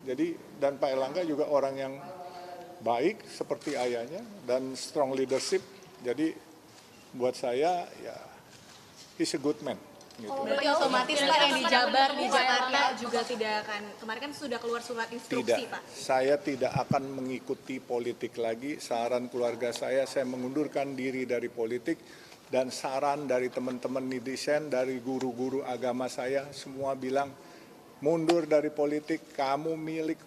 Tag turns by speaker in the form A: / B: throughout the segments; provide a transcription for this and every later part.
A: Jadi dan Pak Erlangga juga orang yang baik seperti ayahnya dan strong leadership. Jadi buat saya ya he's a good man. Gitu.
B: Berarti otomatis Pak yang di Jabar, di Jakarta juga tidak akan, kemarin kan sudah keluar surat instruksi
A: tidak,
B: Pak.
A: saya tidak akan mengikuti politik lagi. Saran keluarga saya mengundurkan diri dari politik. Dan saran dari teman-teman netizen, dari guru-guru agama saya, semua bilang mundur dari politik, kamu milik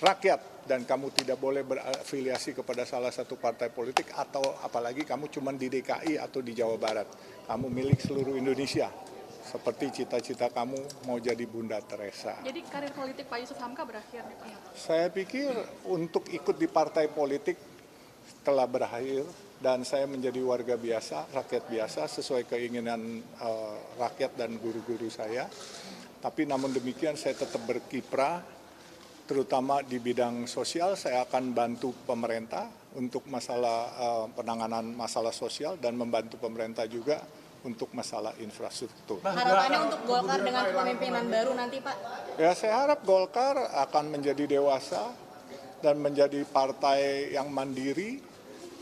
A: rakyat. Dan kamu tidak boleh berafiliasi kepada salah satu partai politik atau apalagi kamu cuma di DKI atau di Jawa Barat. Kamu milik seluruh Indonesia. Seperti cita-cita kamu mau jadi Bunda Teresa.
C: Jadi karir politik Pak Yusuf Hamka berakhir nih Pak?
A: Saya pikir untuk ikut di partai politik telah berakhir dan saya menjadi warga biasa, rakyat biasa sesuai keinginan rakyat dan guru-guru saya. Tapi namun demikian saya tetap berkiprah, terutama di bidang sosial. Saya akan bantu pemerintah untuk masalah penanganan masalah sosial dan membantu pemerintah juga untuk masalah infrastruktur.
B: Harapannya untuk Golkar dengan kepemimpinan baru nanti Pak?
A: Ya saya harap Golkar akan menjadi dewasa dan menjadi partai yang mandiri,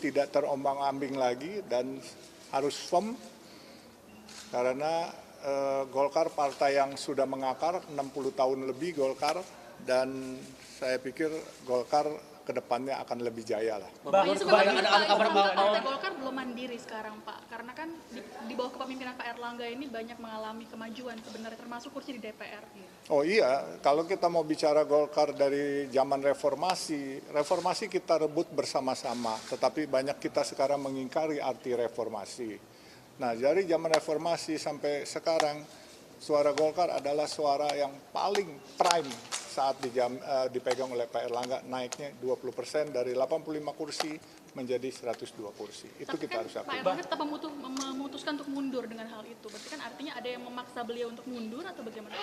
A: tidak terombang-ambing lagi dan harus firm karena Golkar partai yang sudah mengakar 60 tahun lebih Golkar dan saya pikir Golkar kedepannya akan lebih jaya lah.
C: Pak Yusuf, ada kabar bahwa Partai Golkar belum mandiri sekarang Pak, karena kan di bawah kepemimpinan Pak Erlangga ini banyak mengalami kemajuan sebenarnya termasuk kursi di DPR.
A: Oh iya, kalau kita mau bicara Golkar dari zaman reformasi kita rebut bersama-sama, tetapi banyak kita sekarang mengingkari arti reformasi. Nah, dari zaman reformasi sampai sekarang, suara Golkar adalah suara yang paling prime saat dipegang oleh Pak Erlangga, naiknya 20% dari 85 kursi menjadi 102 kursi. Itu
C: tapi
A: kita
C: kan
A: harus
C: Pak
A: akui.
C: Erlangga tetap memutuskan untuk mundur dengan hal itu. Berarti kan artinya ada yang memaksa beliau untuk mundur atau bagaimana?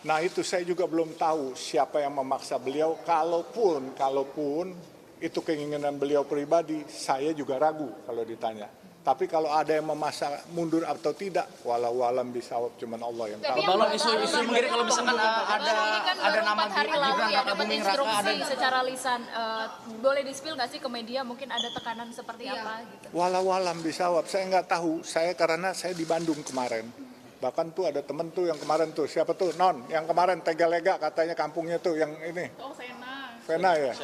A: Nah itu saya juga belum tahu siapa yang memaksa beliau. Kalaupun itu keinginan beliau pribadi, saya juga ragu kalau ditanya. Tapi kalau ada yang memaksa mundur atau tidak, walau alam bisawab, cuman Allah yang tahu.
D: Kalau isu mengirim kalau misalkan ada nama
B: hari lalu
D: Gibran
B: ya
D: Raka
B: dapat
D: Buming Raka
B: instruksi
D: ada
B: secara lisan, boleh di-spill nggak sih ke media mungkin ada tekanan seperti apa gitu?
A: Walau alam bisawab, saya nggak tahu. Karena saya di Bandung kemarin. Bahkan tuh ada temen tuh yang kemarin tuh, siapa tuh? Non, yang kemarin Tegalega katanya kampungnya tuh yang ini.
C: Oh,
A: Sena ya?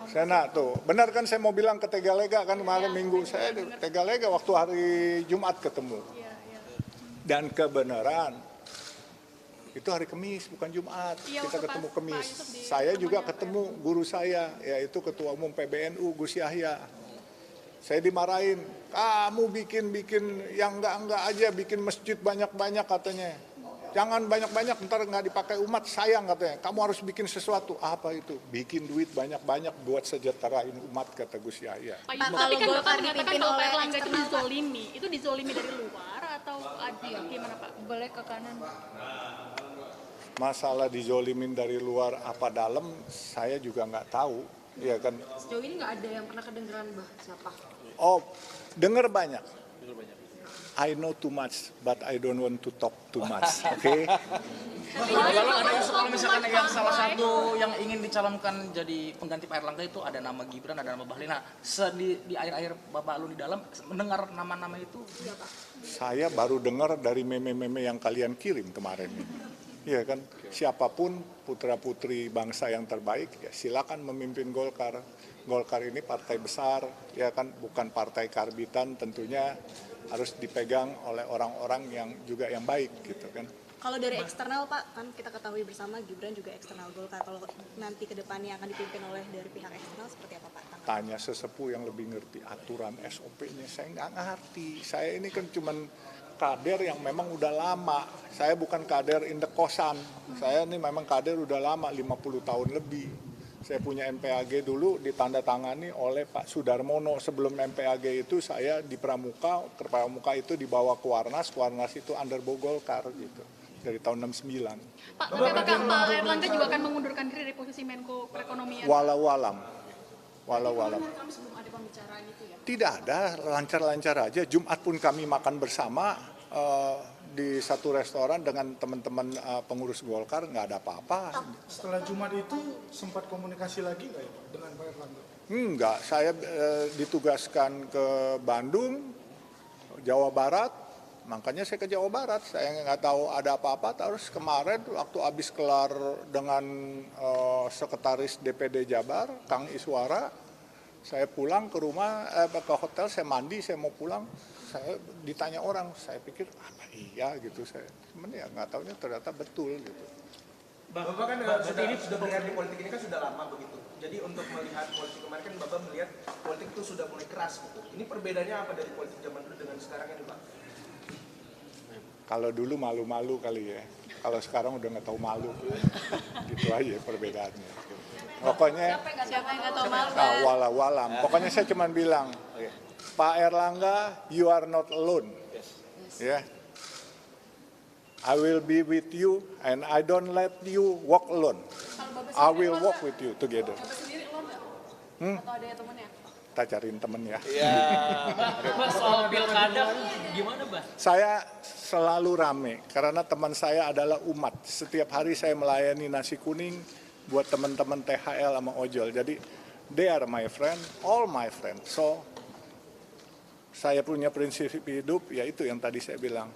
A: Sena tuh. Benar kan saya mau bilang ke Tegalega kan kemarin Minggu. Saya di Tegalega waktu hari Jumat ketemu. Dan kebenaran, itu hari Kamis bukan Jumat. Kita ketemu Kamis. Saya juga ketemu guru saya, yaitu Ketua Umum PBNU Gus Yahya. Saya dimarahin, kamu bikin yang enggak aja, bikin masjid banyak-banyak katanya. Jangan banyak-banyak, ntar nggak dipakai umat, sayang katanya. Kamu harus bikin sesuatu. Apa itu? Bikin duit banyak-banyak buat sejahterain umat, kata Gus Yahya.
C: Pak Yusuf, tapi kan Bapak mengatakan kalau Pak Erlangga itu dizolimi. Itu dizolimi dari luar atau gimana Pak? Boleh ke kanan.
A: Masalah dizolimin dari luar apa dalam, saya juga nggak tahu. Ya kan?
B: Sejauh ini nggak ada yang pernah kedengeran siapa?
A: Oh, dengar banyak. I know too much, but I don't want to talk too much. Oke?
D: Lalu ada isu kalau misalkan yang salah satu yang ingin dicalonkan jadi pengganti Pak Erlangga itu ada nama Gibran, ada nama Bahlil. Nah, di akhir-akhir Bapak lu di dalam mendengar nama-nama itu?
A: Saya baru dengar dari meme-meme yang kalian kirim kemarin. Iya kan? Siapapun putra-putri bangsa yang terbaik, ya silakan memimpin Golkar. Golkar ini partai besar, ya kan? Bukan partai karbitan, tentunya harus dipegang oleh orang-orang yang juga yang baik gitu kan.
B: Kalau dari eksternal Pak, kan kita ketahui bersama Gibran juga eksternal Golkar. Kalau nanti ke depannya akan dipimpin oleh dari pihak eksternal seperti apa Pak?
A: Tanya sesepuh yang lebih ngerti aturan SOP-nya, saya nggak ngerti. Saya ini kan cuman kader yang memang udah lama. Saya bukan kader indek-kosan. Saya ini memang kader udah lama, 50 tahun lebih. Saya punya MPAG dulu ditandatangani oleh Pak Sudarmono. Sebelum MPAG itu saya di Pramuka itu dibawa ke Warnas itu underbo Golkar gitu. Dari tahun 69.
C: Pak, apakah Pak Erlangga juga akan mengundurkan diri dari posisi Menko Perekonomian?
A: Walau alam.
B: Sebelum ada pembicaraan itu ya?
A: Tidak ada, lancar-lancar aja. Jumat pun kami makan bersama di satu restoran dengan teman-teman pengurus Golkar, nggak ada apa-apa.
E: Setelah Jumat itu sempat komunikasi lagi nggak ya Pak, dengan Pak Erlangga?
A: Enggak, saya ditugaskan ke Bandung, Jawa Barat, makanya saya ke Jawa Barat. Saya nggak tahu ada apa-apa. Terus kemarin waktu habis kelar dengan sekretaris DPD Jabar, Kang Iswara, saya pulang ke rumah, ke hotel, saya mandi, saya mau pulang, saya ditanya orang, saya pikir apa iya gitu, saya cuman ya nggak taunya ternyata betul gitu.
F: Bapak kan sudah melihat di politik ini kan sudah lama begitu. Jadi untuk melihat politik kemarin kan Bapak melihat politik itu sudah mulai keras gitu. Ini perbedaannya apa dari politik zaman dulu dengan sekarang ini Pak?
A: Kalau dulu malu-malu kali ya, kalau sekarang udah nggak tahu malu, gitu aja perbedaannya. Pokoknya,
B: Siapa yang nggak tahu malu?
A: nah, walau-walam. Pokoknya saya cuma bilang, Pak Erlangga, you are not alone. Ya, I will be with you and I don't let you walk alone. I will walk with you together.
B: Bapak sendiri lo nggak? Atau ada temennya?
A: Kita cariin temen ya.
D: Bah, soal pilkada gimana, Bah?
A: Saya selalu rame karena teman saya adalah umat. Setiap hari saya melayani nasi kuning buat teman-teman THL sama ojol. Jadi they are my friend, all my friend. So saya punya prinsip hidup, yaitu yang tadi saya bilang.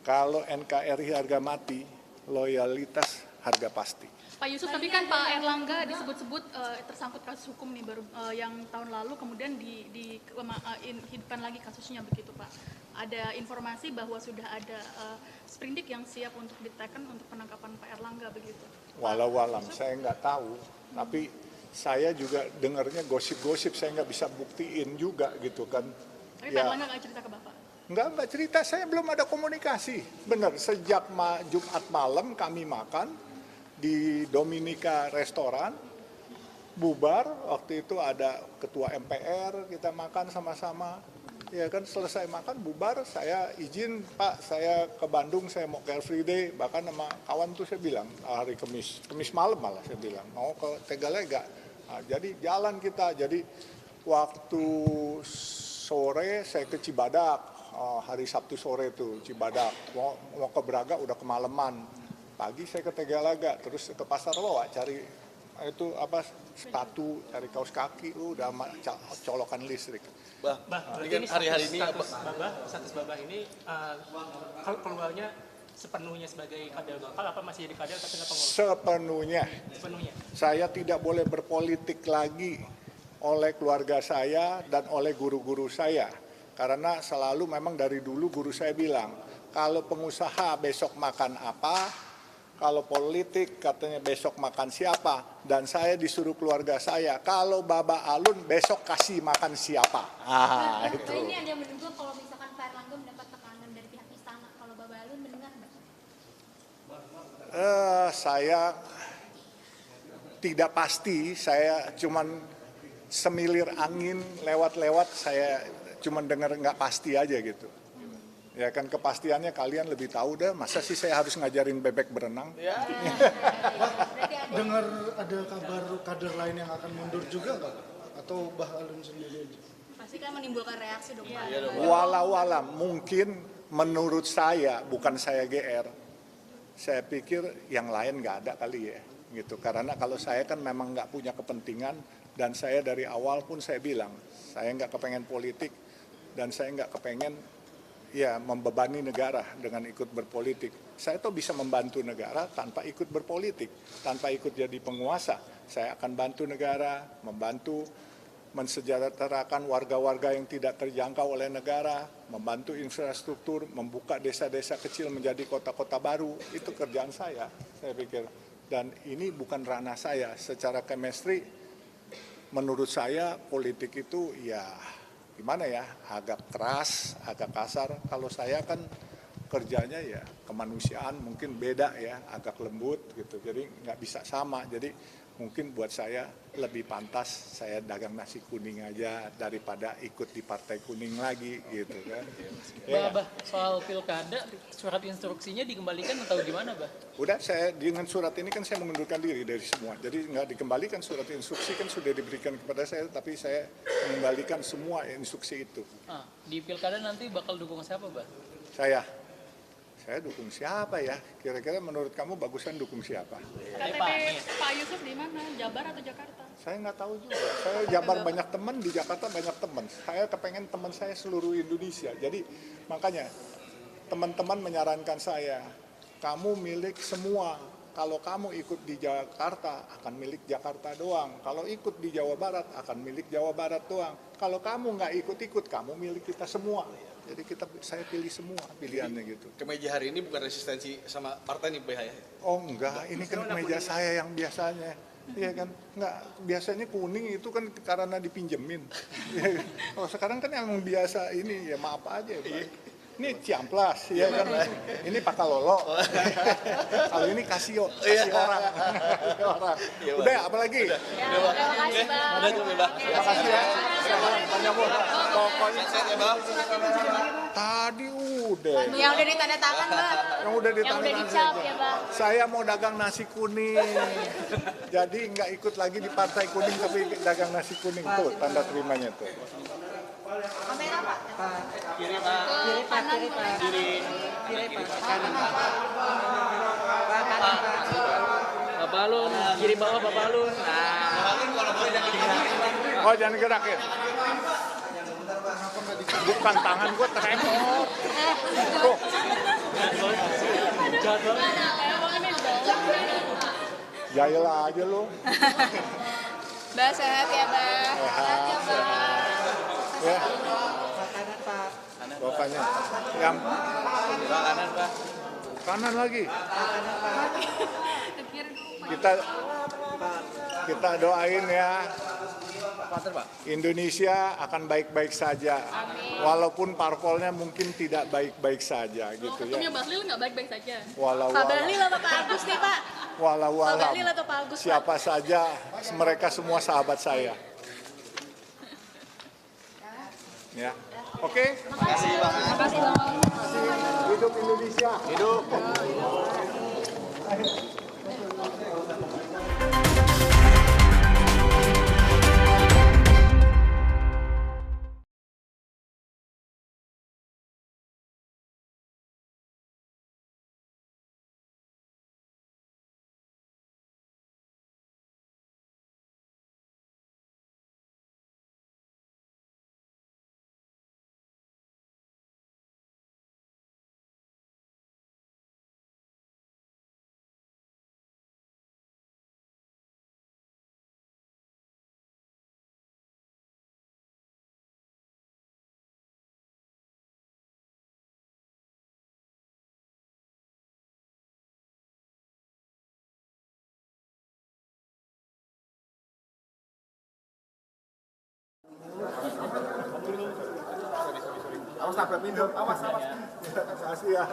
A: Kalau NKRI harga mati, loyalitas harga pasti.
C: Pak Yusuf, tapi kan Pak Erlangga disebut-sebut tersangkut kasus hukum nih baru yang tahun lalu kemudian dihidupkan lagi kasusnya begitu Pak. Ada informasi bahwa sudah ada sprindik yang siap untuk diteken untuk penangkapan Pak Erlangga begitu.
A: Walau-walam, saya nggak tahu. Tapi saya juga dengarnya gosip-gosip, saya nggak bisa buktiin juga gitu kan.
C: Tapi Pak Erlangga nggak cerita ke Bapak?
A: Nggak cerita, saya belum ada komunikasi. Benar, sejak Jumat malam kami makan di Dominika Restoran, bubar, waktu itu ada ketua MPR, kita makan sama-sama. Ya kan selesai makan, bubar, saya izin Pak, saya ke Bandung, saya mau Car Free Day, bahkan sama kawan tuh saya bilang, hari Kamis malam malah saya bilang, mau ke Tegalega. Nah, jadi jalan kita, jadi waktu sore saya ke Cibadak, hari Sabtu sore itu Cibadak, mau ke Braga udah kemalaman. Pagi saya ke Tegalega, terus ke Pasar Loa cari itu apa sepatu, cari kaos kaki, udah colokan listrik.
G: Bah, ini hari-hari ini
H: status Babah ini kalau keluarnya sepenuhnya sebagai kader Golkar apa masih jadi kader tapi nggak pengurus?
A: Sepenuhnya. Saya tidak boleh berpolitik lagi oleh keluarga saya dan oleh guru-guru saya. Karena selalu memang dari dulu guru saya bilang, kalau pengusaha besok makan apa, kalau politik katanya besok makan siapa, dan saya disuruh keluarga saya, kalau Baba Alun besok kasih makan siapa. Itu.
I: Ini ada yang menduga kalau misalkan Pak Erlangga mendapat tekanan dari pihak istana, kalau Baba Alun mendengar nggak?
A: Saya tidak pasti, saya cuman semilir angin lewat-lewat, saya cuman dengar nggak pasti aja gitu. Ya kan kepastiannya kalian lebih tahu dah, masa sih saya harus ngajarin bebek berenang?
E: Ya. Dengar ada kabar kader lain yang akan mundur juga nggak? Atau Bah Alun sendiri aja?
B: Pasti kan menimbulkan reaksi dong Pak.
A: Walau-alam, mungkin menurut saya, bukan saya GR, saya pikir yang lain nggak ada kali ya. Gitu. Karena kalau saya kan memang nggak punya kepentingan, dan saya dari awal pun saya bilang, saya nggak kepengen politik, dan saya nggak kepengen ya membebani negara dengan ikut berpolitik. Saya tuh bisa membantu negara tanpa ikut berpolitik, tanpa ikut jadi penguasa. Saya akan bantu negara, membantu mensejahterakan warga-warga yang tidak terjangkau oleh negara, membantu infrastruktur, membuka desa-desa kecil menjadi kota-kota baru. Itu kerjaan saya pikir. Dan ini bukan ranah saya. Secara chemistry, menurut saya politik itu ya gimana ya, agak keras, agak kasar. Kalau saya kan kerjanya ya kemanusiaan, mungkin beda ya, agak lembut gitu. Jadi nggak bisa sama. Jadi mungkin buat saya lebih pantas saya dagang nasi kuning aja daripada ikut di partai kuning lagi gitu kan.
H: Ya. Bah, soal pilkada, surat instruksinya dikembalikan atau gimana, Bah?
A: Udah, saya dengan surat ini kan saya mengundurkan diri dari semua. Jadi nggak dikembalikan, surat instruksi kan sudah diberikan kepada saya, tapi saya mengembalikan semua instruksi itu.
H: Di pilkada nanti bakal dukung siapa, Bah?
A: Saya dukung siapa ya? Kira-kira menurut kamu bagusan dukung siapa?
C: KTP Pak Yusuf di mana? Jabar atau Jakarta?
A: Saya nggak tahu juga. Saya Jabar banyak teman, di Jakarta banyak teman. Saya kepengen teman saya seluruh Indonesia. Jadi makanya teman-teman menyarankan saya, kamu milik semua. Kalau kamu ikut di Jakarta, akan milik Jakarta doang. Kalau ikut di Jawa Barat, akan milik Jawa Barat doang. Kalau kamu nggak ikut-ikut, kamu milik kita semua. Jadi saya pilih semua pilihannya gitu.
G: Kemeja hari ini bukan resistensi sama partai nih PH ya?
A: Oh enggak, ini kan meja saya yang biasanya. Iya kan, enggak, biasanya kuning itu kan karena dipinjemin. Kalau sekarang kan yang biasa ini, ya maaf aja ya Pak. Ini Ciamplas, ya kan. Ini Pakalolo. Kalau ini Casio orang. Udah, apalagi?
I: Terima kasih, Bang.
A: Terima kasih ya. Banyak pokoknya tadi udah.
I: Yang udah ditanda tangan, Bang.
A: Yang udah
I: Yang udah dicap ya, Bang.
A: Saya mau dagang nasi kuning. Jadi nggak ikut lagi di partai kuning tapi dagang nasi kuning. Tuh tanda terimanya tuh.
I: Kamera, Pak.
H: Kiri Pak.
I: Kiri, Pak. Kiri, Pak.
H: Kiri Pak. Kanan Pak. Pak Balun, kiri bawah Pak Balun.
A: Oh jangan gerakin. Bukan tangan gue teremot. Tuh. Jayalah aja lu.
I: Mbak sehat ya, Mbak.
A: Sehat, ya. Bapaknya. Yang
G: Kanan Pak.
A: kanan lagi. Kita doain ya. Indonesia akan baik-baik saja. Walaupun parpolnya mungkin tidak baik-baik saja gitu ya.
C: Ketumnya Bahlil nggak baik-baik saja.
B: Pak Bahlil atau Pak Agus nih Pak?
A: Walau
B: Pak Bahlil atau Pak Agus, Pak?
A: siapa saja, mereka semua sahabat saya. Ya, oke.
I: Makasih, Bang.
A: Hidup Indonesia.
G: Hidup.
A: Awas sampai pindah. Awas. Terima kasih ya.